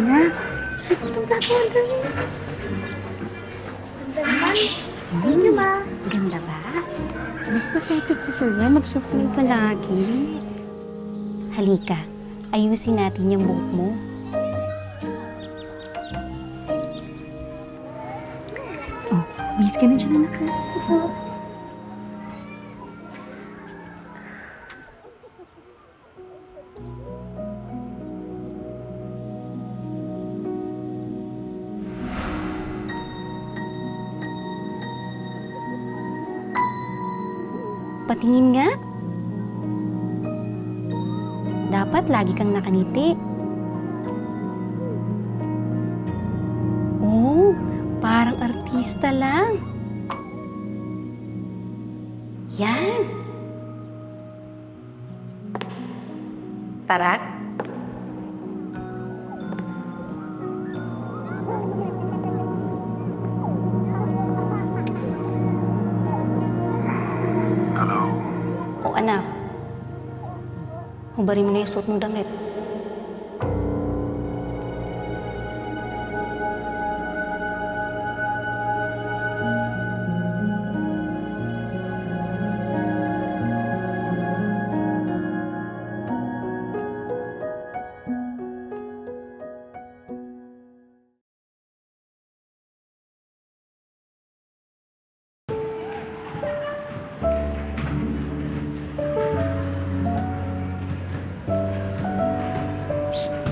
na. Sweet itong gagawin mo. Ganda naman. Thank you, ma. Ganda ba? Nagpasipit ko sa'yo. Magsuot mo palagi. Halika, ayusin natin yung buhok mo. Oh, bis ka na dyan na nakasa. Patingin nga. Dapat lagi kang nakangiti. Oh, parang artista lang. Yan. Tarak. O anak, hubarin mo na yung suot mong damit.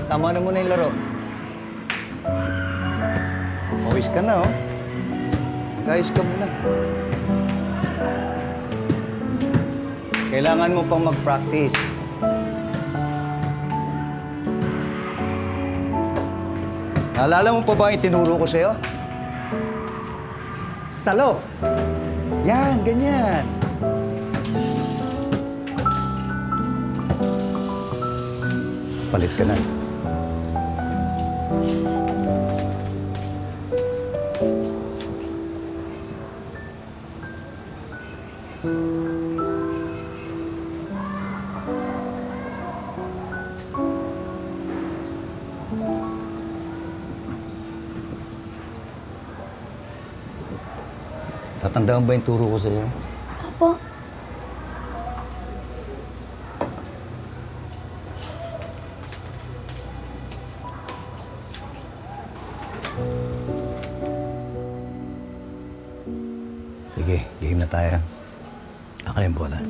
Tama na muna yung laro. Pawis ka na, oh. Mag-ayos ka muna. Kailangan mo pang mag-practice. Naalala mo pa ba yung tinuro ko sa'yo? Salo! Yan, ganyan. Palit ka na. Tatandaan ba yung turo ko sa'yo? Opo. Sige, game na tayo. Ako na yung bola.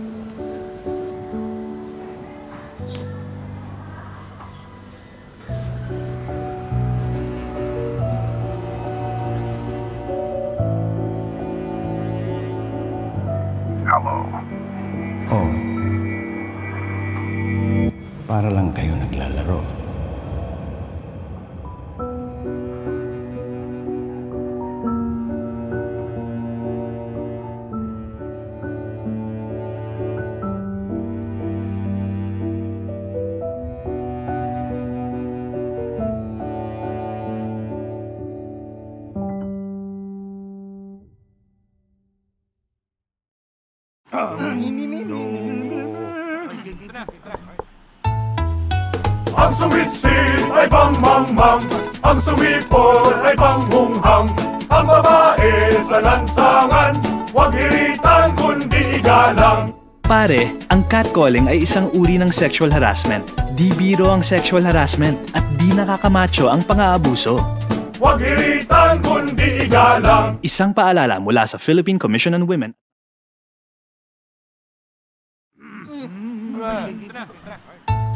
Hello. Oh. Para lang kayo naglalaro. Ang sumitsit ay bang-mang-mang, ang sumipol ay bang-hung-hang. Ang babae sa lansangan, huwag iritan kundi igalang. Pare, ang catcalling ay isang uri ng sexual harassment. Di biro ang sexual harassment at di nakakamacho ang pang-aabuso. Huwag iritan kundi igalang. Isang paalala mula sa Philippine Commission on Women.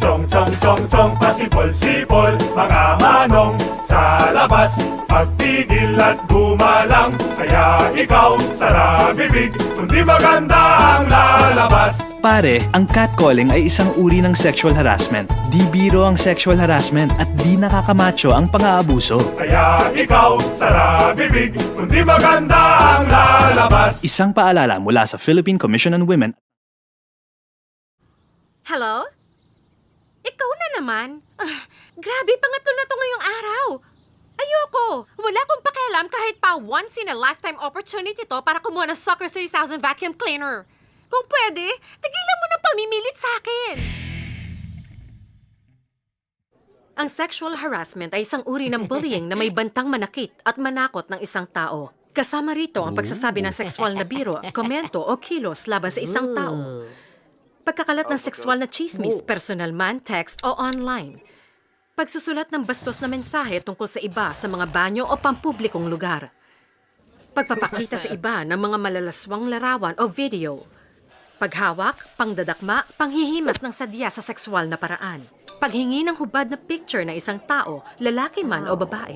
Chong chong chong chong pasipol-sipol, mga manong sa labas, magpigil at gumalang. Kaya ikaw, sara bibig, kundi maganda ang lalabas. Pare, ang catcalling ay isang uri ng sexual harassment. Di biro ang sexual harassment at di nakakamacho ang pang-aabuso. Kaya ikaw, sara bibig, kundi maganda ang lalabas. Isang paalala mula sa Philippine Commission on Women. Hello? Ikaw na naman? Grabe, pangatlo na to ngayong araw. Ayoko. Wala akong pakialam kahit pa once-in-a-lifetime opportunity to para kumuha ng Soccer 3000 vacuum cleaner. Kung pwede, tigilan mo ng pamimilit sa akin. Ang sexual harassment ay isang uri ng bullying na may bantang manakit at manakot ng isang tao. Kasama rito ang pagsasabi ng sexual na biro, komento o kilos laban sa isang tao. Pagkakalat ng sexual na chismis, personal man, text o online. Pagsusulat ng bastos na mensahe tungkol sa iba sa mga banyo o pampublikong lugar. Pagpapakita sa iba ng mga malalaswang larawan o video. Paghawak, pangdadakma, panghihimas ng sadya sa sexual na paraan. Paghingi ng hubad na picture ng isang tao, lalaki man o babae.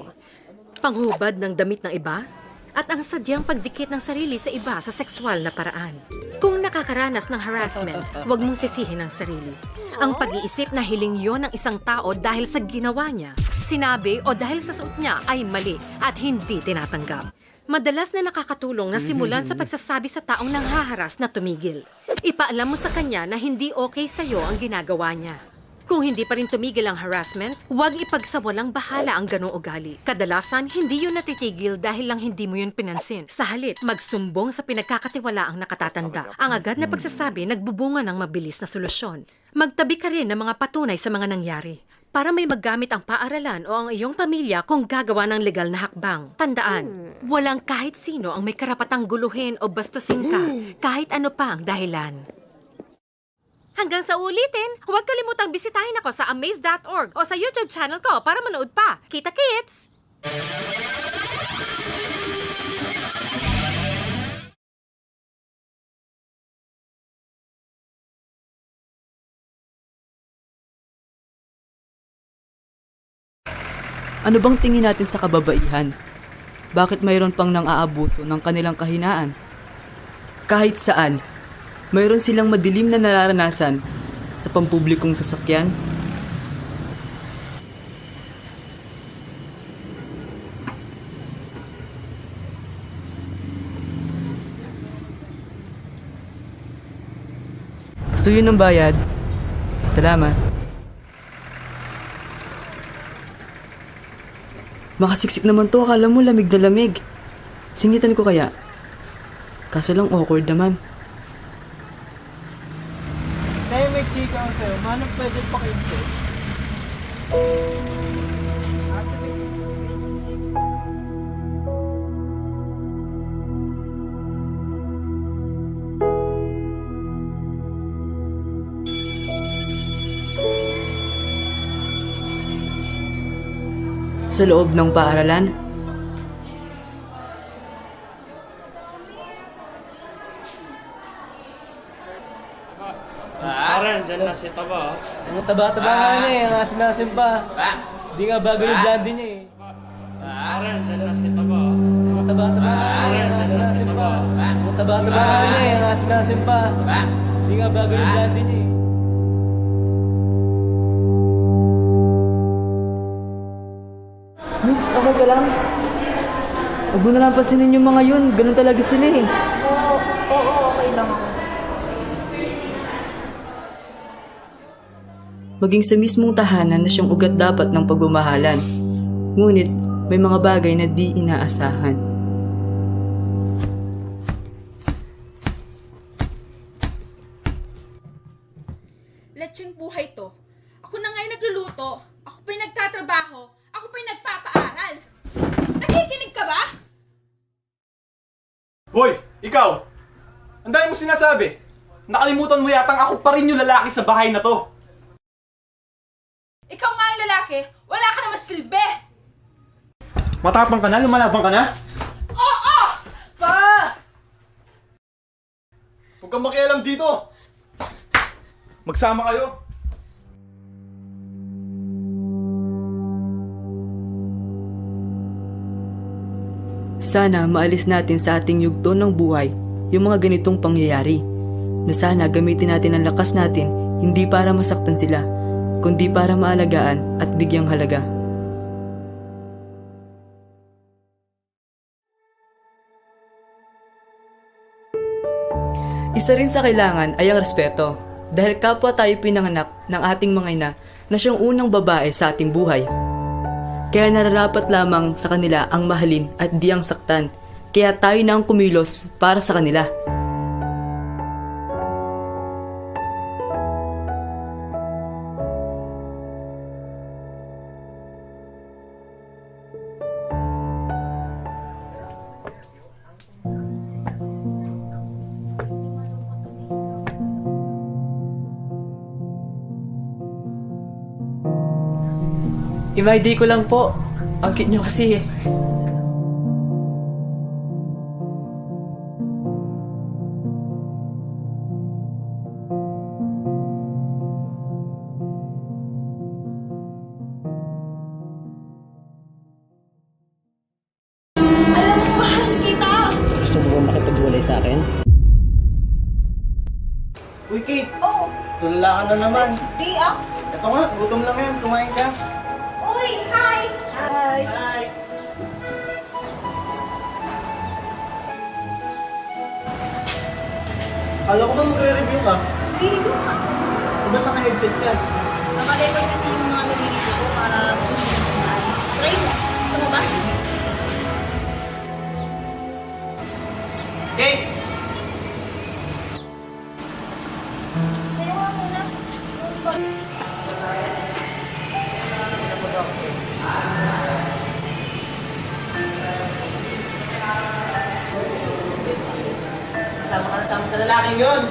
Panghubad ng damit ng iba, at ang sadyang pagdikit ng sarili sa iba sa sexual na paraan. Kung nakakaranas ng harassment, huwag mong sisihin ang sarili. Ang pag-iisip na hiling yon ng isang tao dahil sa ginawa niya, sinabi o dahil sa suot niya ay mali at hindi tinatanggap. Madalas na nakakatulong na simulan sa pagsasabi sa taong nanghaharas na tumigil. Ipaalam mo sa kanya na hindi okay sa'yo ang ginagawa niya. Kung hindi pa rin tumigil ang harassment, huwag ipagsawalang bahala ang ganong ugali. Kadalasan, hindi yun natitigil dahil lang hindi mo yun pinansin. Sa halip, magsumbong sa pinagkakatiwalaang nakatatanda. Ang agad na pagsasabi, nagbubunga ng mabilis na solusyon. Magtabi ka rin ng mga patunay sa mga nangyari para may maggamit ang paaralan o ang iyong pamilya kung gagawa ng legal na hakbang. Tandaan, walang kahit sino ang may karapatang guluhin o bastusin ka, kahit ano pa ang dahilan. Hanggang sa ulitin, huwag kalimutang bisitahin ako sa amaze.org o sa YouTube channel ko para manood pa. Kita-kits! Ano bang tingin natin sa kababaihan? Bakit mayroon pang nang-aabuso ng kanilang kahinaan? Kahit saan, mayroon silang madilim na nararanasan sa pampublikong sasakyan. Gusto yun ng bayad? Salamat. Makasiksik naman to, akala mo lamig na lamig. Singitan ko kaya? Kaso lang awkward naman. Tayo may chika ako sa'yo. Manong pwede pa kayo sa'yo? Sa loob ng paaralan, Parang dyan na si Taba. Ang taba-taba nga niya eh. Ang asim-asim pa. Di nga bago yung blondie niya eh. Parang dyan na si Taba. Ang taba-taba nga niya. Ang asim-asim pa. Ang taba-taba nga niya eh. Ang asim-asim pa. Di nga bago yung blondie niya eh. Miss, okay ka lang? Huwag mo na lang pansinin yung mga yun. Ganun talaga sila eh. Oo, okay lang ako. Maging sa mismong tahanan na siyang ugat dapat ng pagmamahalan. Ngunit may mga bagay na di inaasahan. Lecheng buhay to. Ako na nga'y nagluluto. Ako pa'y nagtatrabaho. Ako pa'y nagpapaaral. Nakikinig ka ba? Hoy, ikaw! Ang dami mo sinasabi. Nakalimutan mo yatang ako pa rin yung lalaki sa bahay na to. Ikaw nga ang lalaki. Wala ka naman silbi. Matapang ka na? Lumalabang ka na? Oo! Pa! Huwag kang makialam dito. Magsama kayo. Sana maalis natin sa ating yugto ng buhay yung mga ganitong pangyayari. Na sana gamitin natin ang lakas natin hindi para masaktan sila, kundi para maalagaan at bigyang halaga. Isa rin sa kailangan ay ang respeto, dahil kapwa tayo pinanganak ng ating mga ina na siyang unang babae sa ating buhay. Kaya nararapat lamang sa kanila ang mahalin at di ang saktan, kaya tayo na ang kumilos para sa kanila. MID ko lang po. Ang cute nyo kasi eh. Alam mo, mahal kita! Gusto mo ba makipaghiwalay sa akin? Uy, Kate! Oh, Tulala ka na naman. di ah. Ito nga, gutom lang yan. Kumain ka. Uy, hi! Hi! Kala ko ba magre-review ka? Review ka. Ba't naka-headset ka? Nakarecord kasi yung mga nililito ko para try mo. Gusto mo ba? Kate! Tayo muna. Sama ka na sa lalaking yun.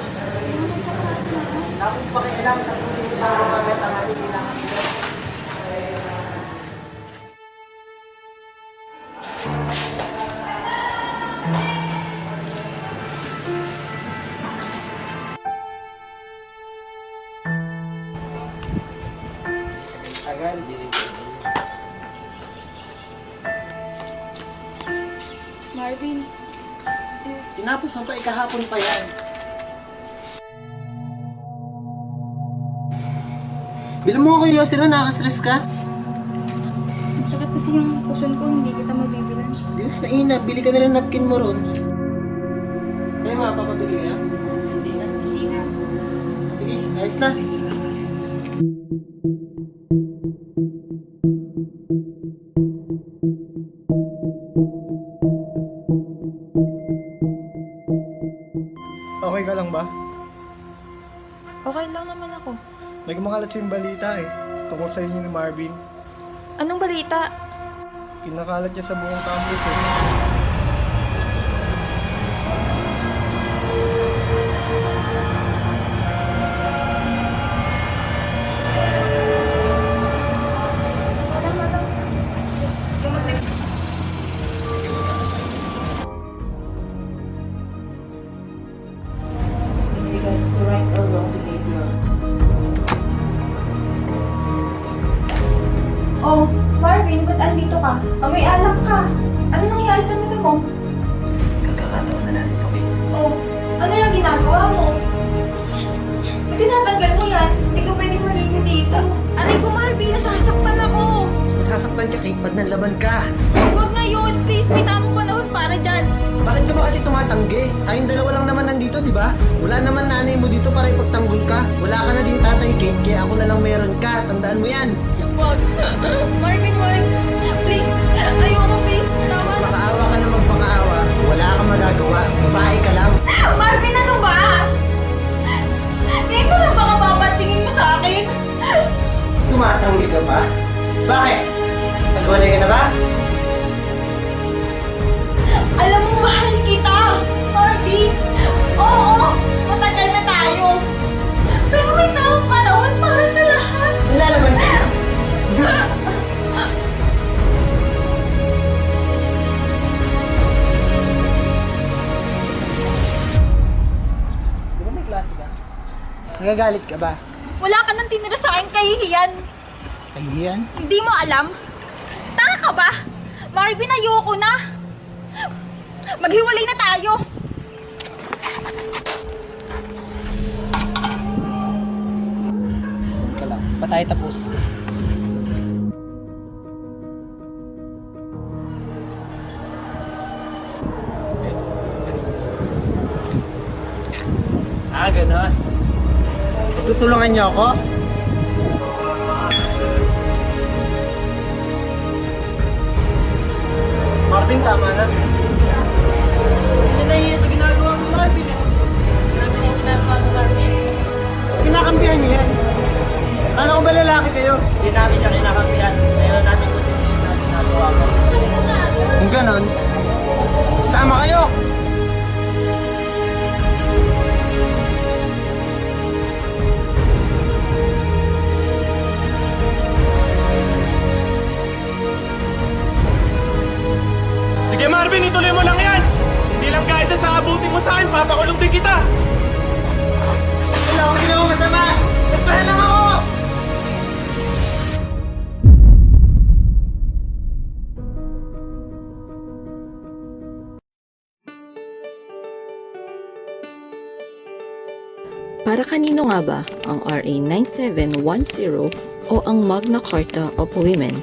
Tapos pakialam, tapusin ko bago mamaya ang ating kailangan nila. Tagal, Marvin, tinapos mo pa, ikahapon pa yan. Bilang mo ako yung sino, nakaka-stress ka? masakit kasi yung puson ko, hindi kita mabibilan. Di mas mainam, bili ka na lang napkin mo ron. Kaya mapapabili ka? Hindi na. Sige, ayos na. Okay ka lang ba? Okay lang naman ako. May kumakalat sa yung balita eh. Tungkol sa inyo ni Marvin. Anong balita? Kinakalat niya sa buong campus eh. Oh, Marvin, ba't andito ka? Amoy alak ka. Ano nangyari sa mata mo? Kakakataon na natin to, Kate. Oh, ano yung ginagawa mo? Ba't tinatanggal mo yan? Hindi ka pwede maligo dito. Aray ko, Marvin, nasasaktan ako. Masasaktan ka, Kate, pag nanlaban ka. Huwag ngayon, please. May tamang panahon para dyan. Bakit ka ba kasi tumatanggi? Tayong dalawa lang naman nandito, di ba? Wala naman nanay mo dito para ipagtanggol ka. Wala ka na din tatay, Kate, kaya ako na lang meron ka. Tandaan mo yan. Huwag. Marvin, wag. Please. Ayoko, please. Tama na. Makaawa ka na magpakaawa. Wala kang magagawa. Babae ka lang. Marvin, ano ba? Ngayon ko lang baka babatingin mo sa akin. Tumatanggi ka ba? Bakit? Nagwalay ka na ba? Alam mo, mahal kita. Marvin. Oo, matagal na tayo. Pero may tamang panahon para sa lahat. Nilalaban ka na? Di ba may klase ka? Nagagalit ka ba? Wala ka nang tinira sa akin kahihiyan. Kahihiyan? Hindi mo alam? Tanga ka ba? Marvin, ayoko na. Maghiwalay na tayo. Diyan ka lang. Pa tayo tapos? Ah, gano'n. Tutulungan niyo ako? Marvin, tama na. Hindi na yun sa ginagawa mo, Marvin. Namin yung ginagawa mo, Marvin. Kinakampihan niyo yan. Ano ko ba lalaki kayo? Hindi namin siya kinakampihan. Ngayon namin gusto niyo na ginagawa mo. Kung ganon, sama kayo! Alvin, ituloy mo lang yan! Hindi lang kahit sa abutin mo sa akin, papakulong din kita! Wala akong ginawa masama! Nagpahal lang ako! Para kanino nga ba ang RA 9710 o ang Magna Carta of Women?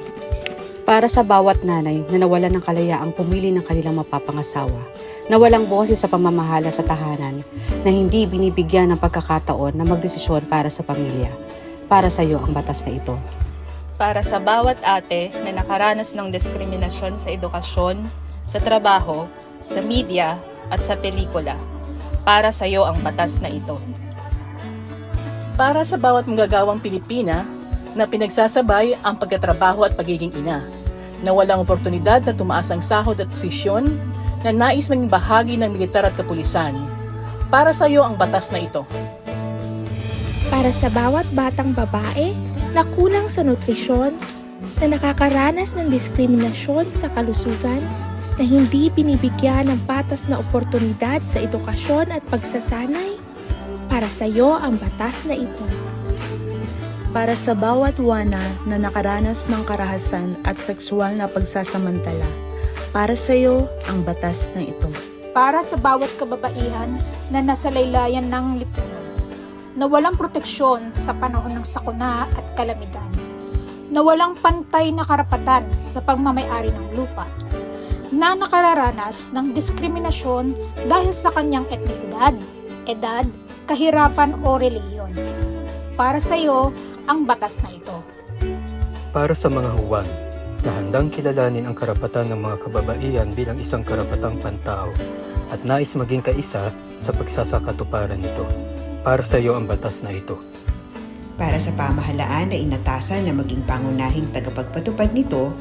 Para sa bawat nanay na nawalan ng kalayaang pumili ng kanilang mapapangasawa, na walang boses sa pamamahala sa tahanan, na hindi binibigyan ng pagkakataon na magdesisyon para sa pamilya. Para sa iyo ang batas na ito. Para sa bawat ate na nakaranas ng diskriminasyon sa edukasyon, sa trabaho, sa media at sa pelikula. Para sa iyo ang batas na ito. Para sa bawat manggagawang Pilipina na pinagsasabay ang pagtatrabaho at pagiging ina, na walang oportunidad na tumaas ang sahod at posisyon, na nais maging bahagi ng militar at kapulisan. Para sa iyo ang batas na ito. Para sa bawat batang babae na kulang sa nutrisyon, na nakakaranas ng diskriminasyon sa kalusugan, na hindi binibigyan ng patas na oportunidad sa edukasyon at pagsasanay, para sa iyo ang batas na ito. Para sa bawat wana na nakaranas ng karahasan at sexual na pagsasamantala, para sa iyo ang batas na ito. Para sa bawat kababaihan na nasa laylayan ng lipunan, na walang proteksyon sa panahon ng sakuna at kalamidad, na walang pantay na karapatan sa pagmamayari ng lupa, na nakararanas ng diskriminasyon dahil sa kanyang etnisidad, edad, kahirapan o relihiyon. Para sa iyo ang batas na ito. Para sa mga huwag na handang kilalanin ang karapatan ng mga kababaihan bilang isang karapatang pantao at nais maging kaisa sa pagsasakatuparan nito. Para sa iyo ang batas na ito. Para sa pamahalaan na inatasan na maging pangunahing tagapagpatupad nito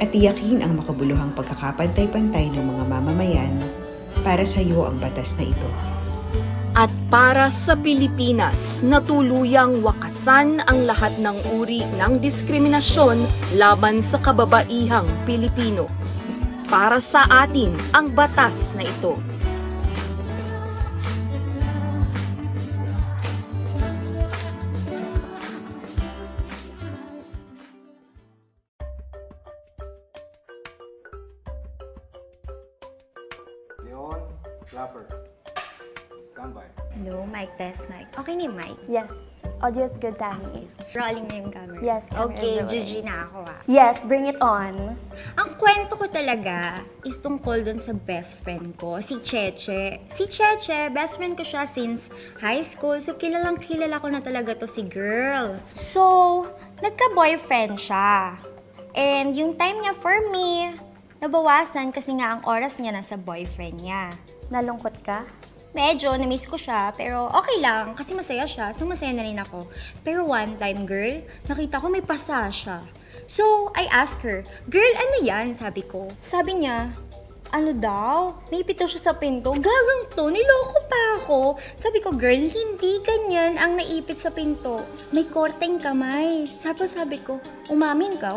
at tiyakin ang makabuluhang pagkakapantay-pantay ng mga mamamayan, para sa iyo ang batas na ito. At para sa Pilipinas na tuluyang wakasan ang lahat ng uri ng diskriminasyon laban sa kababaihang Pilipino. Para sa atin ang batas na ito. Leon, Clapper. Standby. Hello, mic test, mic. Okay na yung mic? Yes. Audio is good, Tammy. Rolling na yung camera. Yes, camera Okay, is rolling. GG na ako Yes, bring it on. Ang kwento ko talaga is tungkol dun sa best friend ko, si Cheche. Si Cheche, best friend ko siya since high school. So, kilalang kilala ko na talaga to si girl. So, nagka-boyfriend siya. And yung time niya for me, nabawasan kasi nga ang oras niya nasa boyfriend niya. Nalungkot ka? Medyo, na-miss ko siya, pero okay lang, kasi masaya siya, so masaya na rin ako. Pero one time, girl, nakita ko may pasa siya. So, I asked her, girl, ano yan? Sabi ko. Sabi niya, ano daw? Naipit daw siya sa pinto. Gagang to, niloko pa ako. Sabi ko, girl, hindi ganyan ang naipit sa pinto. May korteng kamay. Sabi ko, umamin ka.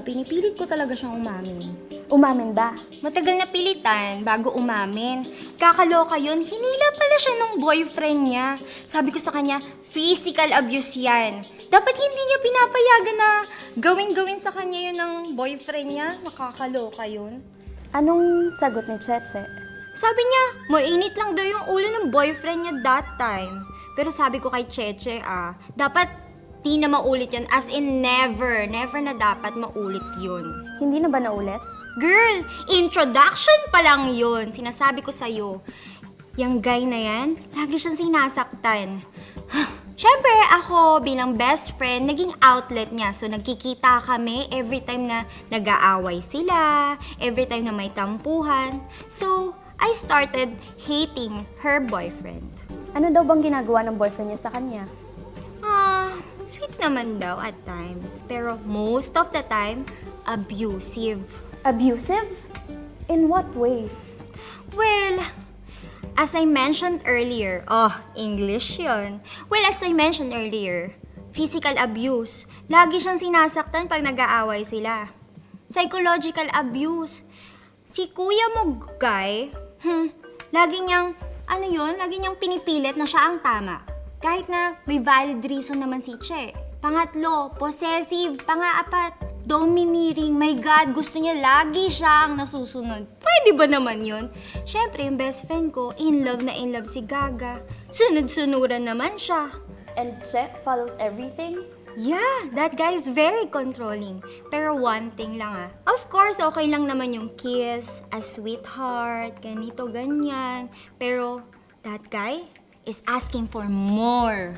Pinipilit ko talaga siyang umamin. Umamin ba? Matagal na pilitan bago umamin. Kakaloka yun, hinila pala siya nung boyfriend niya. Sabi ko sa kanya, physical abuse yan. Dapat hindi niya pinapayagan na gawin sa kanya yun ng boyfriend niya. Makakaloka yun. Anong sagot ni Cheche? Sabi niya, mainit lang daw yung ulo ng boyfriend niya that time. Pero sabi ko kay Cheche, dapat di na maulit yun. As in, never na dapat maulit yun. Hindi na ba naulit? Girl, introduction pa lang yun. Sinasabi ko sa'yo, yung guy na yan, lagi siyang sinasaktan. Siyempre, ako bilang best friend, naging outlet niya. So, nagkikita kami every time na nag-aaway sila, every time na may tampuhan. So, I started hating her boyfriend. Ano daw bang ginagawa ng boyfriend niya sa kanya? Sweet naman daw at times. Pero most of the time, abusive. Abusive? In what way? Well, as I mentioned earlier, English yun. Well, as I mentioned earlier, physical abuse. Lagi siyang sinasaktan pag nag-aaway sila. Psychological abuse. Si kuya mo, guy, lagi niyang, lagi niyang pinipilit na siya ang tama. Kahit na may valid reason naman si Che. Pangatlo, possessive. Pang-apat, domineering. My God, gusto niya lagi siya ang nasusunod. Pwede ba naman yun? Siyempre, yung best friend ko, in love na in love si Gaga. Sunod-sunuran naman siya. And Che follows everything? Yeah, that guy is very controlling. Pero one thing lang of course, okay lang naman yung kiss, a sweetheart, ganito, ganyan. Pero that guy is asking for more.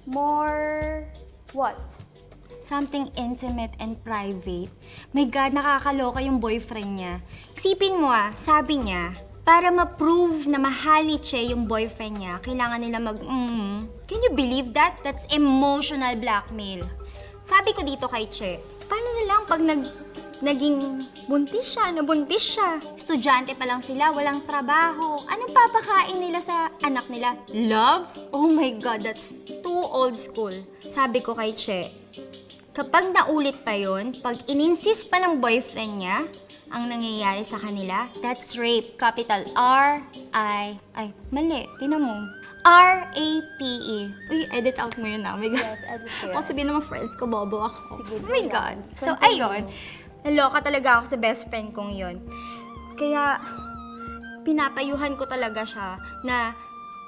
More what? Something intimate and private. My God, nakakaloka yung boyfriend niya. Isipin mo sabi niya, para ma-prove na mahal ni Che yung boyfriend niya, kailangan nila Can you believe that? That's emotional blackmail. Sabi ko dito kay Che, paano na lang pag naging nabuntis siya? Estudyante pa lang sila, walang trabaho. Anong papakain nila sa anak nila? Love? Oh my God, that's too old school. Sabi ko kay Che, kapag naulit pa yon, pag ininsist pa ng boyfriend niya, ang nangyayari sa kanila, that's rape. Capital mali. Tinan mo. R-A-P-E. Uy, edit out mo yun na. Oh my God. Yes, edit ko yan. Baka sabihin ng mga friends ko, bobo ako. Sige, oh my God. So, ayun. Naloka talaga ako sa best friend kong yun. Kaya, pinapayuhan ko talaga siya na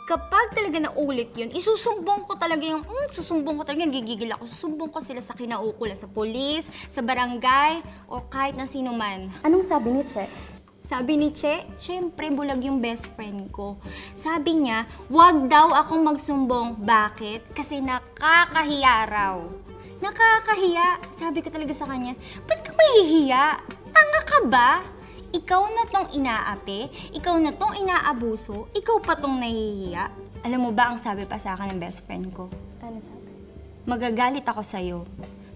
kapag talaga naulit yun, isusumbong ko talaga gigigil ako. Susumbong ko sila sa kinaukulan, sa polis, sa barangay, o kahit na sino man. Anong sabi ni Che? Sabi ni Che, syempre bulag yung best friend ko. Sabi niya, wag daw akong magsumbong. Bakit? Kasi nakakahiya raw. Nakakahiya. Sabi ko talaga sa kanya, ba't ka mahihiya? Tanga ka ba? Ikaw na tong inaapi, ikaw na tong inaabuso, ikaw pa tong nahihiya. Alam mo ba ang sabi pa sa akin ng best friend ko? Ano sabi? Magagalit ako sa'yo.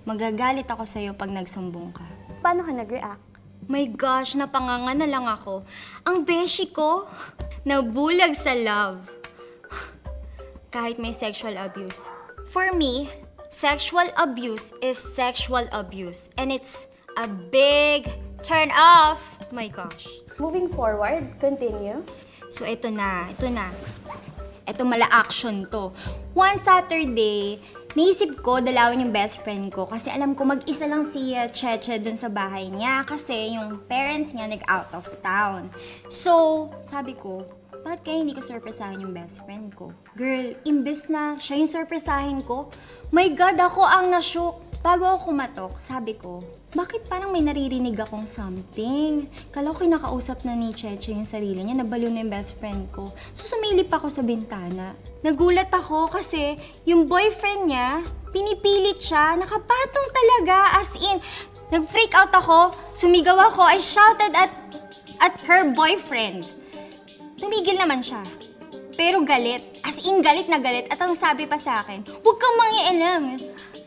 Magagalit ako sa'yo pag nagsumbong ka. Paano ka nag-react? My gosh, napanganga na lang ako. Ang beshi ko, nabulag sa love. Kahit may sexual abuse. For me, sexual abuse is sexual abuse. And it's a big turn off. My gosh. Moving forward, continue. So, ito na. Ito mala action to. One Saturday, naisip ko dalawin yung best friend ko kasi alam ko mag-isa lang si Cheche dun sa bahay niya kasi yung parents niya nag-out of town. So, sabi ko, bakit kaya hindi ko surpresahin yung best friend ko? Girl, imbes na siya yung surpresahin ko, my God, ako ang nashook. Bago ako kumatok, sabi ko, bakit parang may naririnig akong something? Kala ko kinakausap na ni Cheche yung sarili niya, nabaliw na yung best friend ko. So sumilip ako sa bintana. Nagulat ako kasi yung boyfriend niya, pinipilit siya, nakapatong talaga, as in, nag-freak out ako, sumigaw ako, I shouted at her boyfriend. Tumigil naman siya. Pero galit, as in galit na galit, at ang sabi pa sa akin, huwag kang mangialam.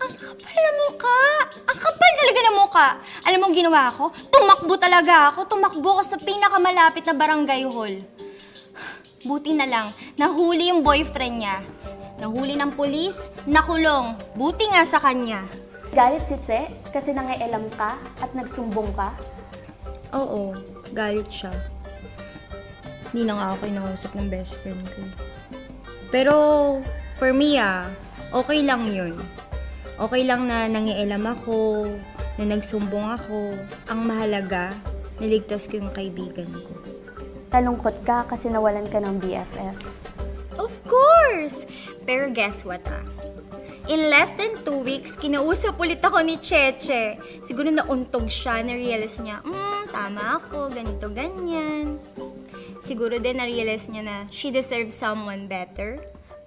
Ang kapal na mukha! Ang kapal talaga na mukha! Alam mo ang ginawa ko? Tumakbo talaga ako. Tumakbo ko sa pinakamalapit na barangay hall. Buti na lang, nahuli yung boyfriend niya. Nahuli ng pulis, nakulong. Buti nga sa kanya. Galit si Che kasi nangialam ka at nagsumbong ka? Oo, galit siya. Hindi na nga ako inausap ng best friend ko. Pero, for me okay lang yun. Okay lang na nangialam ako, na nagsumbong ako. Ang mahalaga, naligtas ko yung kaibigan ko. Nalungkot ka kasi nawalan ka ng BFF. Of course! Pero guess what In less than 2 weeks, kinausap ulit ako ni Cheche. Siguro nauntog siya, na-realize niya, tama ako, ganito, ganyan. Siguro din na-realize niya na she deserves someone better.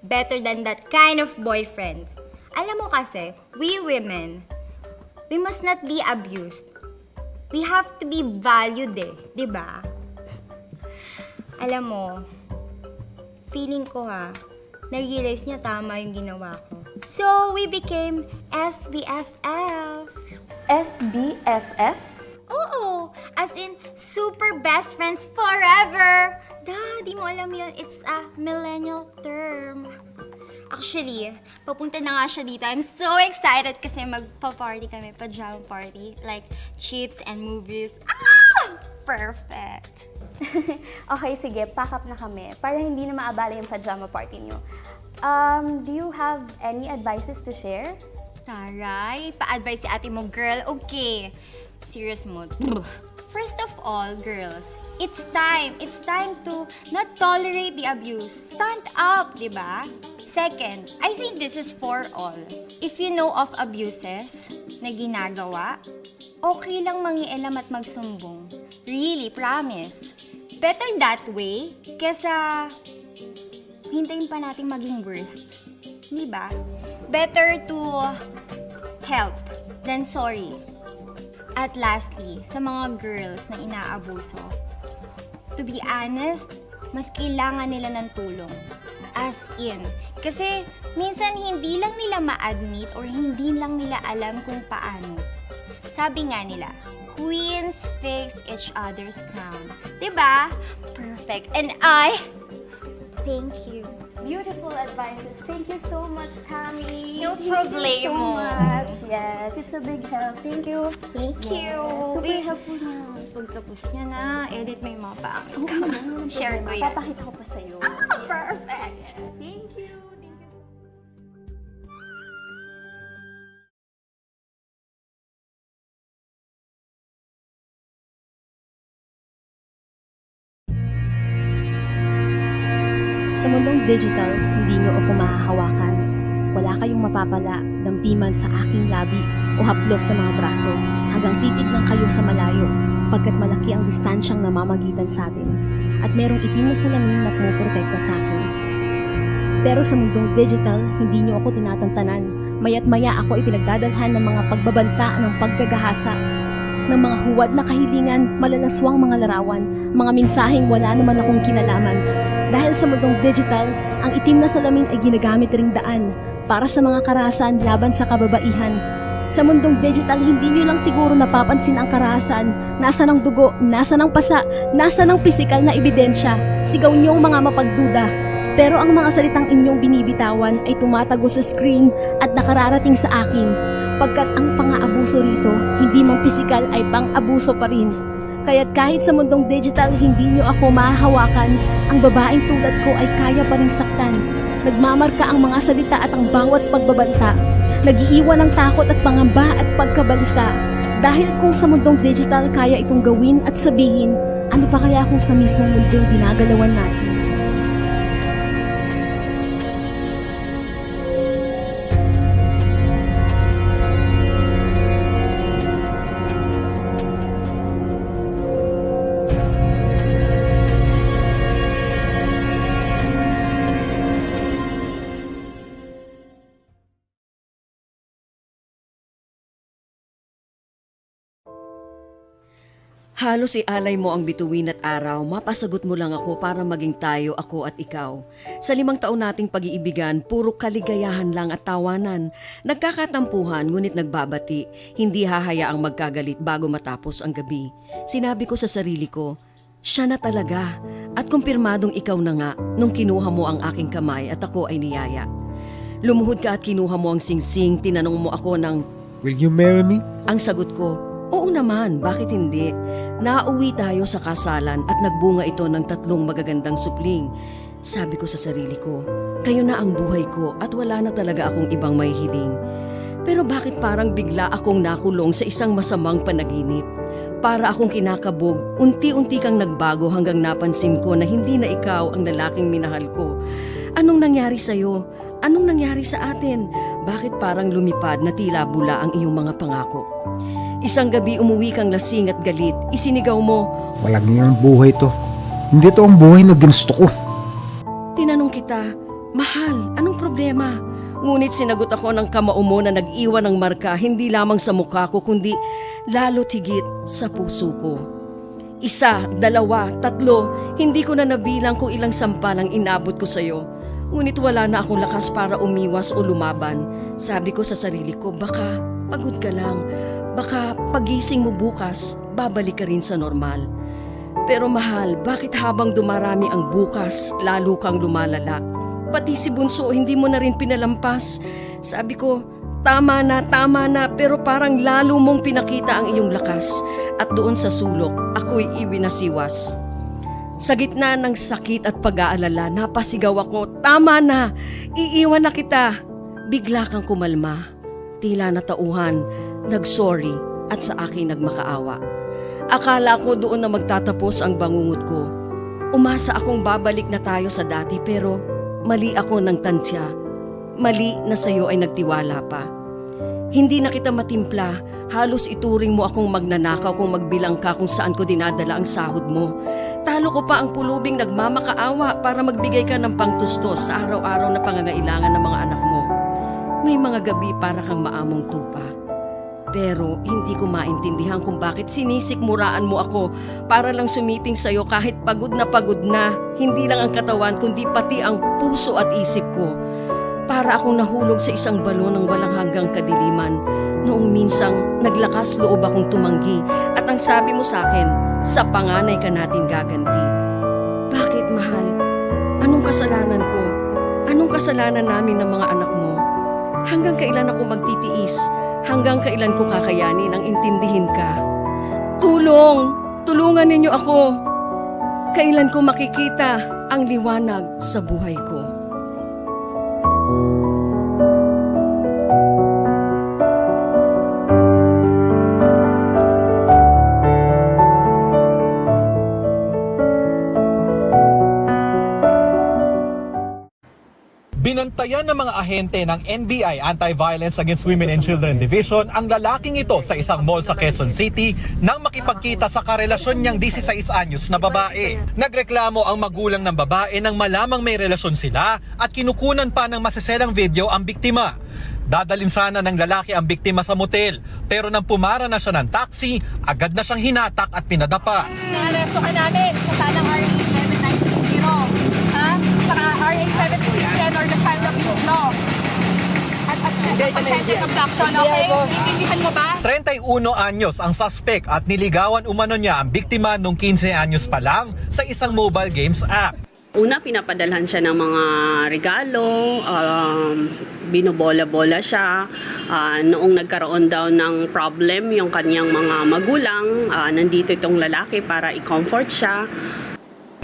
Better than that kind of boyfriend. Alam mo kasi, we women, we must not be abused. We have to be valued diba? Alam mo, feeling ko na-realize niya tama yung ginawa ko. So, we became SBFF. SBFF? Oo, as in, super best friends forever. Di mo alam yun, it's a millennial term. Actually, papunta na nga siya dito. I'm so excited kasi magpa-party kami, pajama party. Like, chips and movies. Perfect. Okay, sige, pack up na kami para hindi na maabala yung pajama party nyo. Do you have any advices to share? Taray, pa-advise si ate mo, girl. Okay. Serious mood. First of all, girls, it's time to not tolerate the abuse. Stand up, di ba? Second, I think this is for all. If you know of abuses na ginagawa, okay lang mangialam at magsumbong. Really, promise. Better that way kesa hintayin pa natin maging worst. Di ba? Better to help than sorry. At lastly, sa mga girls na inaabuso, to be honest, mas kailangan nila ng tulong. As in, kasi minsan hindi lang nila ma-admit or hindi lang nila alam kung paano. Sabi nga nila, queens fix each other's crown. Diba? Perfect. And thank you. Beautiful advices. Thank you so much, Tammy. No Thank you problemo. so much. Yes, it's a big help. Thank you. Thank you. Super helpful na. Pagtapos niya na, edit mo yung mga pangit ko. Walang Share ko problema. yan. Papakita ko pa sa'yo. Perfect. Thank you. Sa mundong digital, hindi nyo ako mahahawakan. Wala kayong mapapala, dampiman sa aking labi o haplos ng mga braso hanggang titignan kayo sa malayo pagkat malaki ang distansyang namamagitan sa atin at merong itim na salamin na pumuprotekta sa akin. Pero sa mundong digital, hindi nyo ako tinatantanan. Maya't maya ako ipinagdadalhan ng mga pagbabanta ng paggagahasa, ng mga huwad na kahilingan, malalaswang mga larawan, mga mensaheng wala naman akong kinalaman. Dahil sa mundong digital, ang itim na salamin ay ginagamit ring daan para sa mga karahasan laban sa kababaihan. Sa mundong digital, hindi nyo lang siguro napapansin ang karahasan. Nasa ng dugo, nasa ng pasa, nasa ng pisikal na ebidensya. Sigaw nyong mga mapagduda. Pero ang mga salitang inyong binibitawan ay tumatago sa screen at nakararating sa akin. Pagkat ang pang-aabuso rito, hindi man pisikal ay pang-abuso pa rin. Kaya't kahit sa mundong digital hindi nyo ako mahahawakan, ang babaeng tulad ko ay kaya pa rin saktan. Nagmamarka ang mga salita at ang bawat pagbabanta. Nagiiwan ng takot at pangamba at pagkabalisa. Dahil kung sa mundong digital kaya itong gawin at sabihin, ano pa kaya kung sa mismong mundong ginagalawan natin? Halos ialay mo ang bituin at araw, mapasagot mo lang ako para maging tayo, ako at ikaw. Sa 5 taon nating pag-iibigan, puro kaligayahan lang at tawanan. Nagkakatampuhan ngunit nagbabati, hindi hahayaang magkagalit bago matapos ang gabi. Sinabi ko sa sarili ko, siya na talaga at kumpirmadong ikaw na nga nung kinuha mo ang aking kamay at ako ay niyaya. Lumuhod ka at kinuha mo ang singsing, tinanong mo ako ng, "Will you marry me?" Ang sagot ko, oo naman, bakit hindi? Nauwi tayo sa kasalan at nagbunga ito ng 3 magagandang supling. Sabi ko sa sarili ko, kayo na ang buhay ko at wala na talaga akong ibang may hiling. Pero bakit parang bigla akong nakulong sa isang masamang panaginip? Para akong kinakabog, unti-unti kang nagbago hanggang napansin ko na hindi na ikaw ang lalaking minahal ko. Anong nangyari sa'yo? Anong nangyari sa atin? Bakit parang lumipad na tila bula ang iyong mga pangako? Isang gabi umuwi kang lasing at galit. Isinigaw mo, Walang iyong buhay to. Hindi to ang buhay na ginusto ko. tinanong kita, mahal, anong problema? Ngunit sinagot ako ng kamao mo na nag-iwan ng marka hindi lamang sa mukha ko kundi lalo't higit sa puso ko. 1, 2, 3, hindi ko na nabilang kung ilang sampalang inabot ko sa'yo. Ngunit wala na akong lakas para umiwas o lumaban. Sabi ko sa sarili ko, baka pagod ka lang. Baka pagising mo bukas, babalik ka rin sa normal. Pero mahal, bakit habang dumarami ang bukas, lalo kang lumalala? Pati si Bunso, hindi mo na rin pinalampas. Sabi ko, tama na, pero parang lalo mong pinakita ang iyong lakas. At doon sa sulok, ako'y ibinasiwas. Sa gitna ng sakit at pag-aalala, napasigaw ako, tama na, iiwan na kita. Bigla kang kumalma, tila natauhan, nag-sorry at sa akin nagmakaawa. Akala ko doon na magtatapos ang bangungot ko. Umasa akong babalik na tayo sa dati pero mali ako ng tansya. Mali na sa'yo ay nagtiwala pa. Hindi na kita matimpla, halos ituring mo akong magnanakaw kung magbilang ka kung saan ko dinadala ang sahod mo. Talo ko pa ang pulubing nagmamakaawa para magbigay ka ng pangtustos sa araw-araw na pangangailangan ng mga anak mo. May mga gabi para kang maamong tupa. Pero hindi ko maintindihan kung bakit sinisikmuraan mo ako para lang sumiping sa'yo kahit pagod na, hindi lang ang katawan kundi pati ang puso at isip ko. Para akong nahulog sa isang balon ng walang hanggang kadiliman. Noong minsang naglakas loob akong tumanggi at ang sabi mo sa akin, sa panganay ka natin gaganti. Bakit, mahal? Anong kasalanan ko? Anong kasalanan namin ng mga anak mo? Hanggang kailan ako magtitiis? Hanggang kailan ko kakayanin ang intindihin ka? Tulungan ninyo ako. Kailan ko makikita ang liwanag sa buhay ko? Binantayan ng mga ahente ng NBI Anti-Violence Against Women and Children Division ang lalaking ito sa isang mall sa Quezon City nang makipagkita sa karelasyon niyang 16 anyos na babae. Nagreklamo ang magulang ng babae nang malamang may relasyon sila at kinukunan pa ng maseselang video ang biktima. Dadalin sana ng lalaki ang biktima sa motel pero nang pumara na siya ng taxi, agad na siyang hinatak at pinadapa. Aresto ka namin sa salang RA 7960, ha? Saka RA 7610 or the Child Abuse Law. At consented abduction, okay? Intindihan mo ba? 31 anyos ang suspect at niligawan umano niya ang biktima nung 15 anyos pa lang sa isang mobile games app. Una, pinapadalhan siya ng mga regalo, binobola-bola siya. Noong nagkaroon daw ng problem yung kanyang mga magulang, nandito itong lalaki para i-comfort siya.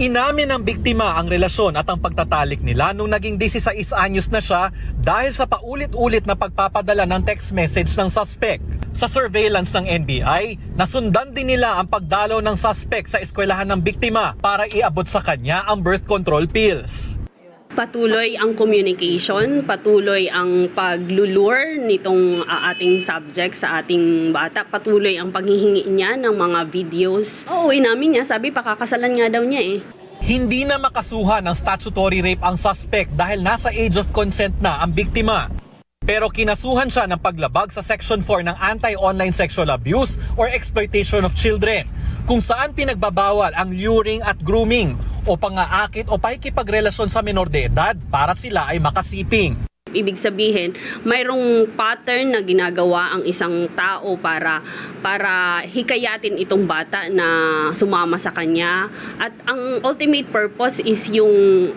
Inamin ng biktima ang relasyon at ang pagtatalik nila nung naging 16 anyos na siya dahil sa paulit-ulit na pagpapadala ng text message ng suspect. Sa surveillance ng NBI, nasundan din nila ang pagdalaw ng suspect sa eskwelahan ng biktima para iabot sa kanya ang birth control pills. Patuloy ang communication, patuloy ang paglulure nitong ating subject sa ating bata, patuloy ang paghihingi niya ng mga videos. Oo, inamin niya, sabi pakakasalan nga daw niya eh. Hindi na makasuhan ng statutory rape ang suspect dahil nasa age of consent na ang biktima. Pero kinasuhan siya ng paglabag sa Section 4 ng Anti-Online Sexual Abuse or Exploitation of Children, kung saan pinagbabawal ang luring at grooming o pangaakit o pakikipagrelasyon sa menor de edad para sila ay makasiping. Ibig sabihin, mayroong pattern na ginagawa ang isang tao para hikayatin itong bata na sumama sa kanya. At ang ultimate purpose is yung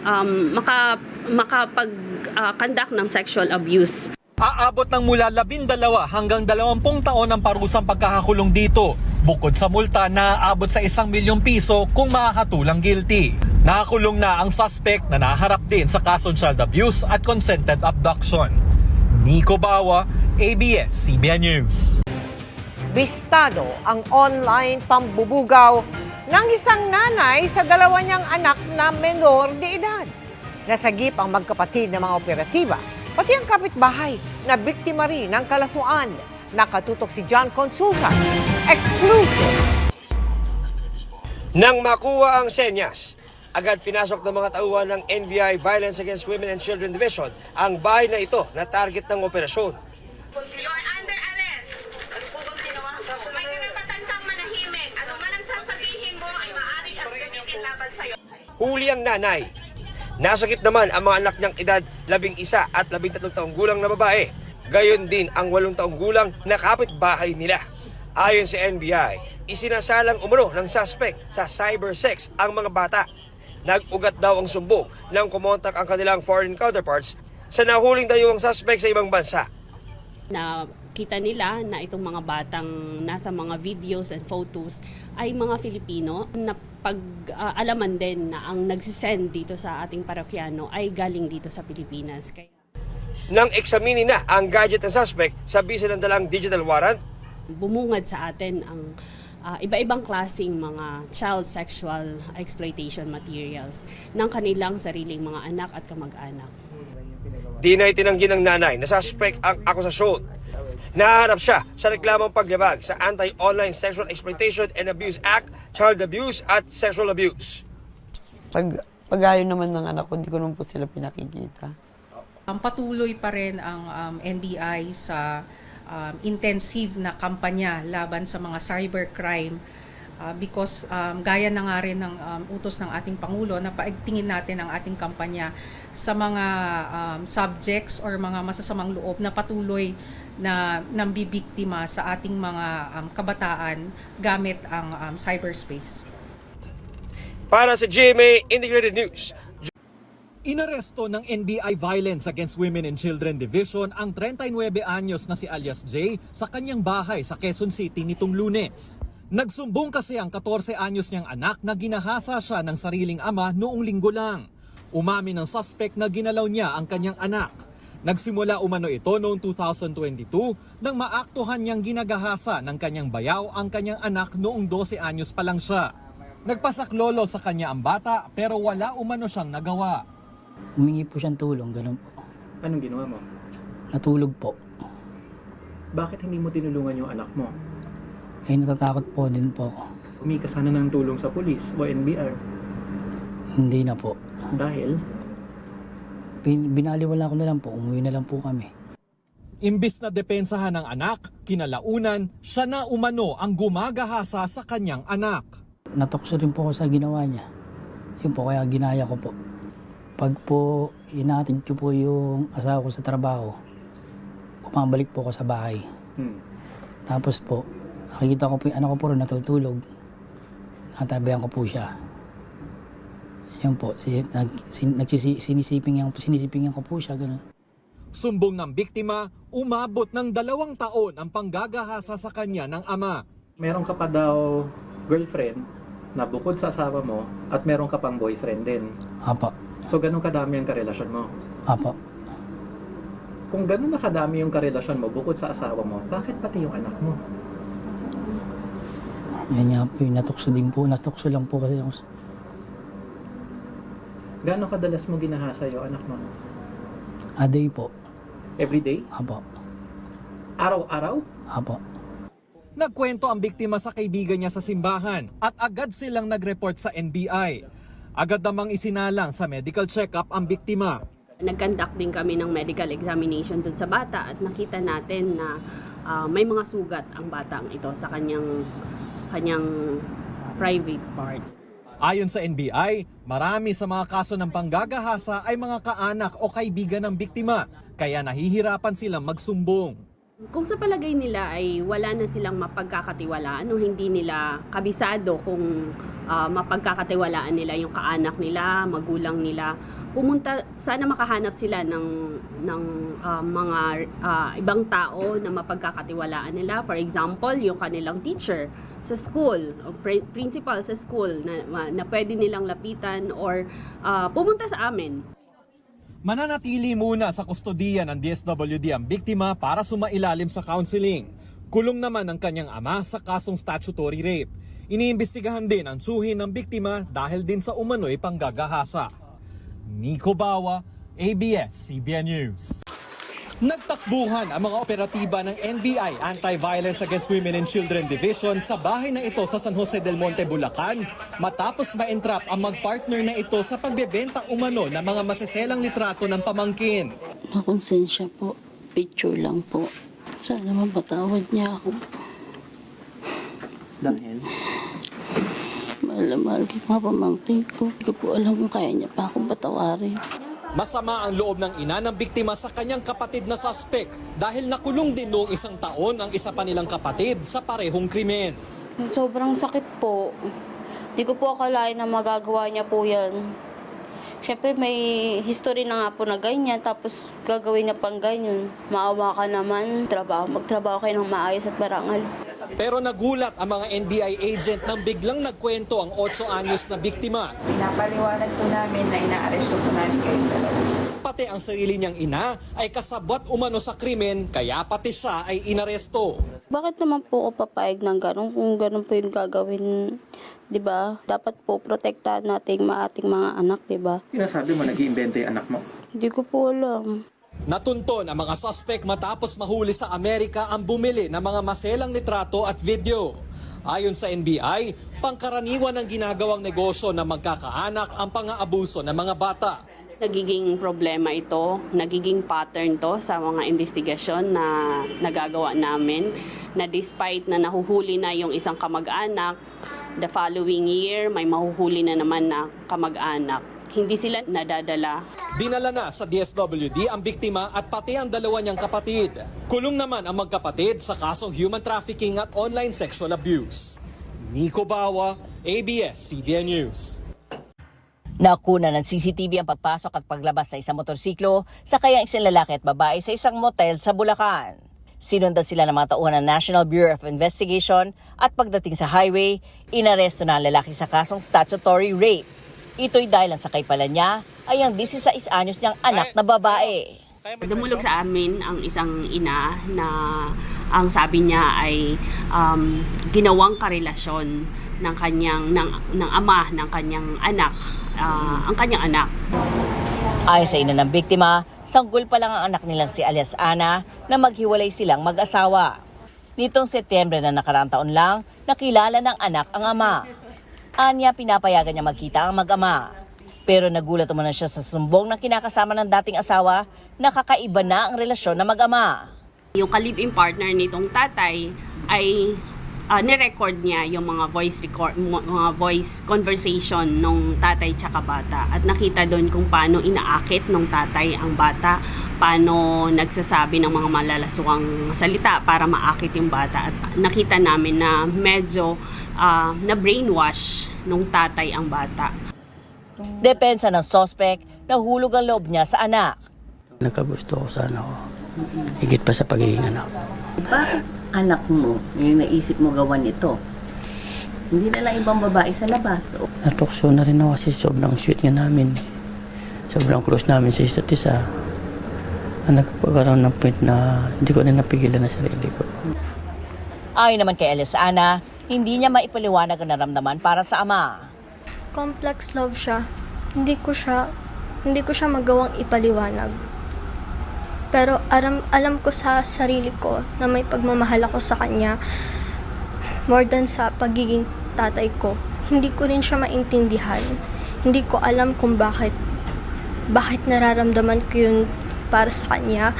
makapag-conduct ng sexual abuse. Aabot ng mula 12 hanggang 20 taon ang parusang pagkakakulong dito. Bukod sa multa na aabot sa 1 milyong piso kung makakatulang guilty. Nakakulong na ang suspect na naharap din sa kasong child abuse at consented abduction. Nico Bawa, ABS-CBN News. Bistado ang online pambubugaw ng isang nanay sa dalawa niyang anak na menor de edad. Nasagip ang magkapatid ng mga operatiba, pati ang kapitbahay na biktima rin ng kalasuan. Nakatutok si John Consulta. Exclusive. Nang makuha ang senyas, agad pinasok ng mga tauhan ng NBI Violence Against Women and Children Division ang bahay na ito na target ng operasyon. You're under arrest. Ano po bang ginawa? May karapatan kang manahimik. Ano man ang sasabihin mo ay maaari at gamitin laban sa'yo. Huli ang nanay. Nasagip naman ang mga anak niyang edad 11 at 13 taong gulang na babae. Gayon din ang 8 taong gulang na kapitbahay nila. Ayon sa NBI, isinasalang umano ng suspect sa cybersex ang mga bata. Nag-ugat daw ang sumbong nang kumontak ang kanilang foreign counterparts sa nahuling dayuhang suspect sa ibang bansa. Na kita nila na itong mga batang nasa mga videos and photos ay mga Filipino na pag-alaman din na ang nagsisend dito sa ating parokyano ay galing dito sa Pilipinas. Nang eksaminin na ang gadget ng suspect sa bisa ng dalang digital warrant, Bumungad sa atin ang iba-ibang klaseng mga child sexual exploitation materials ng kanilang sariling mga anak at kamag-anak. di na itinanggi ng nanay na suspect ang akusasyon. Naharap siya sa reklamong paglabag sa Anti-Online Sexual Exploitation and Abuse Act, Child Abuse at Sexual Abuse. Pag-ayaw naman ng anak ko, di ko naman po sila pinakikita. Patuloy pa rin ang NBI sa intensive na kampanya laban sa mga cybercrime because gaya na nga rin ng utos ng ating Pangulo na paigtingin natin ang ating kampanya sa mga subjects or mga masasamang loob na patuloy na nambibiktima sa ating mga kabataan gamit ang cyberspace. Para sa GMA Integrated News, Inaresto ng NBI Violence Against Women and Children Division ang 39 anyos na si alias J sa kanyang bahay sa Quezon City nitong Lunes. Nagsumbong kasi ang 14 anyos niyang anak na ginahasa siya ng sariling ama noong linggo lang. Umamin ng suspect na ginalaw niya ang kanyang anak. Nagsimula umano ito noong 2022 nang maaktuhan niyang ginagahasa ng kanyang bayaw ang kanyang anak noong 12 anyos pa lang siya. Nagpasaklolo sa kanya ang bata pero wala umano siyang nagawa. Humingi po siyang tulong, ganun po. Anong ginawa mo? Natulog po. Bakit hindi mo tinulungan yung anak mo? Eh, natatakot po din po. Humingi ka sana ng tulong sa pulis o NBI. Hindi na po. Dahil? Binaliwala ko na lang po, umuwi na lang po kami. Imbis na depensahan ng anak, kinalaunan, siya na umano ang gumagahasa sa kanyang anak. Natokso rin po ako sa ginawa niya. Yun po, kaya ginaya ko po. Pag po inatid ko po yung asawa ko sa trabaho, pumabalik po ako sa bahay. Tapos po, nakikita ko po yung anak ko po rin natutulog. Natabihan ko po siya. Yun po, sinisipingan ko po siya, gano'n. Sumbong ng biktima, umabot ng 2 taon ang panggagahasa sa kanya ng ama. Meron ka pa daw girlfriend na bukod sa asawa mo at meron ka pang boyfriend din. Apa. So, ganun kadami ang karelasyon mo? Apa. Kung ganun na kadami yung karelasyon mo bukod sa asawa mo, bakit pati yung anak mo? Yan nga po, natokso din po. Natokso lang po kasi ako. Gano'ng kadalas mo ginahasa yung anak mo? A day po. Every day? Apa. Araw-araw? Apa. Nagkwento ang biktima sa kaibigan niya sa simbahan at agad silang nag-report sa NBI. Agad namang isinalang sa medical check-up ang biktima. Nag-conduct din kami ng medical examination dun sa bata at nakita natin na may mga sugat ang batang ito sa kanyang private parts. Ayon sa NBI, marami sa mga kaso ng panggagahasa ay mga kaanak o kaibigan ng biktima, kaya nahihirapan silang magsumbong. Kung sa palagay nila ay wala na silang mapagkakatiwalaan o hindi nila kabisado kung mapagkakatiwalaan nila yung kaanak nila, magulang nila, sana makahanap sila ng mga ibang tao na mapagkakatiwalaan nila. For example, yung kanilang teacher sa school, o principal sa school na pwede nilang lapitan or pumunta sa amin. Mananatili muna sa kustodiya ng DSWD ang biktima para sumailalim sa counseling. Kulong naman ang kanyang ama sa kasong statutory rape. Iniimbestigahan din ang tsuhin ng biktima dahil din sa umano'y panggagahasa. Nico Bawa, ABS-CBN News. Nagtakbuhan ang mga operatiba ng NBI Anti-Violence Against Women and Children Division sa bahay na ito sa San Jose del Monte, Bulacan matapos ma-entrap ang magpartner na ito sa pagbebenta umano ng mga maseselang litrato ng pamangkin. Nakonsensya po, picture lang po. Sana mapatawad niya ako. Dahil? Mahal na mahal ko mga pamangkin ko. Hindi ko po alam kung kaya niya pa akong patawarin. Masama ang loob ng ina ng biktima sa kanyang kapatid na suspect dahil nakulong din noong 1 taon ang isa pa nilang kapatid sa parehong krimen. Sobrang sakit po. Hindi ko po akalain na magagawa niya po yan. Siyempre may history na nga po na ganyan, tapos gagawin niya pang ganyan. Maawa ka naman, magtrabaho kayo ng maayos at marangal. Pero nagulat ang mga NBI agent nang biglang nagkwento ang 8 anyos na biktima. Pinapaliwanag po namin na inaaresto po namin kayong dalawa. Pati ang sarili niyang ina ay kasabwat umano sa krimen, kaya pati siya ay inaresto. Bakit naman po ako papayag ng gano'n kung gano'n po yung gagawin, di ba? Dapat po protektahan natin ating mga anak, di ba? Sinasabi mo, nag-iimbento yung anak mo. Hindi ko po alam. Natunton ang mga suspect matapos mahuli sa Amerika ang bumili ng mga maselang litrato at video. Ayon sa NBI, pangkaraniwan ang ginagawang negosyo ng magkakaanak ang pang-aabuso ng mga bata. Nagiging problema ito, nagiging pattern to sa mga investigasyon na nagagawa namin, na despite na nahuhuli na yung isang kamag-anak, the following year may mahuhuli na naman na kamag-anak. Hindi sila nadadala. Dinala na sa DSWD ang biktima at pati ang dalawa niyang kapatid. Kulong naman ang magkapatid sa kasong human trafficking at online sexual abuse. Nico Bawa, ABS-CBN News. Nakuna ng CCTV ang pagpasok at paglabas sa isang motorsiklo sa kayang isang lalaki at babae sa isang motel sa Bulacan. Sinundan sila ng mga tauhan ng National Bureau of Investigation at pagdating sa highway, inaresto na ang lalaki sa kasong statutory rape. Ito'y dahil ang sakay pala niya ay ang 16 anyos niyang anak na babae. Dumulog sa amin ang isang ina na ang sabi niya ay ginawang karelasyon ng ama ng kanyang anak, ang kanyang anak. Ayon sa ina ng biktima, sanggol pa lang ang anak nilang si alias Ana na maghiwalay silang mag-asawa. Nitong Setyembre na nakaraang taon lang, nakilala ng anak ang ama. Anya, pinapayagan niya magkita ang mag-ama. Pero nagulat umano siya sa sumbong ng kinakasama ng dating asawa na kakaiba na ang relasyon ng mag-ama. Yung ka-live-in partner nitong tatay ay nirecord niya yung mga voice conversation nung tatay tsaka bata. At nakita doon kung paano inaakit nung tatay ang bata, paano nagsasabi ng mga malalaswang salita para maakit yung bata. At nakita namin na medyo na brainwash nung tatay ang bata. Depensa ng suspect, nahulog ang loob niya sa anak. Nagkagusto ko sa anak ko. Higit pa sa pagiging anak. Bakit anak mo, yung naisip mo gawan ito? Hindi na lang ibang babae sa labas. Natukso na rin ako kasi sobrang sweet nga namin. Sobrang close namin sa isa't isa. Nagpagkaroon ng point na hindi ko rin napigilan na sarili ko. Ayon naman kay Alias Ana, hindi niya maipaliwanag ang naramdaman para sa ama. Complex love siya. Hindi ko siya magawang ipaliwanag. Pero alam ko sa sarili ko na may pagmamahal ako sa kanya more than sa pagiging tatay ko. Hindi ko rin siya maintindihan. Hindi ko alam kung bakit nararamdaman ko yun para sa kanya.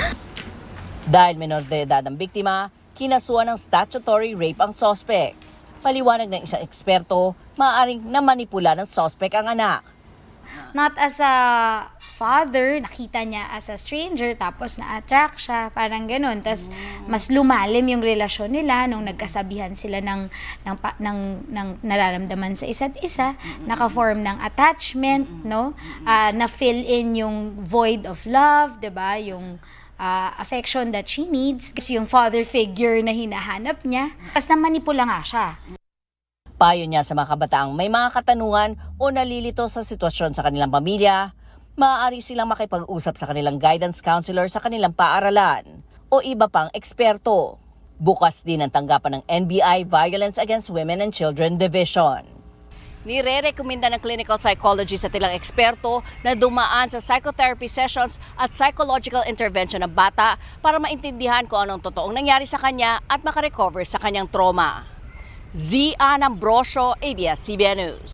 Dahil menor de edad ang biktima, kinasuhan ng statutory rape ang suspect. Paliwanag ng isang eksperto, maaaring namanipula ng suspect ang anak. Not as a father, nakita niya as a stranger, tapos na-attract siya, parang ganun. Tapos mas lumalim yung relasyon nila nung nagkasabihan sila ng nararamdaman sa isa't isa, naka-form ng attachment, no? Na-fill in yung void of love, 'di ba? Yung affection that she needs, kasi yung father figure na hinahanap niya. Tapos namanipula nga siya. Payo niya sa mga kabataang may mga katanungan o nalilito sa sitwasyon sa kanilang pamilya, maaari silang makipag-usap sa kanilang guidance counselor sa kanilang paaralan o iba pang eksperto. Bukas din ang tanggapan ng NBI Violence Against Women and Children Division. Nire-rekomenda ng clinical psychologist at ilang eksperto na dumaan sa psychotherapy sessions at psychological intervention ng bata para maintindihan kung anong totoong nangyari sa kanya at makarecover sa kanyang trauma. Zian Ambrosio, ABS-CBN News.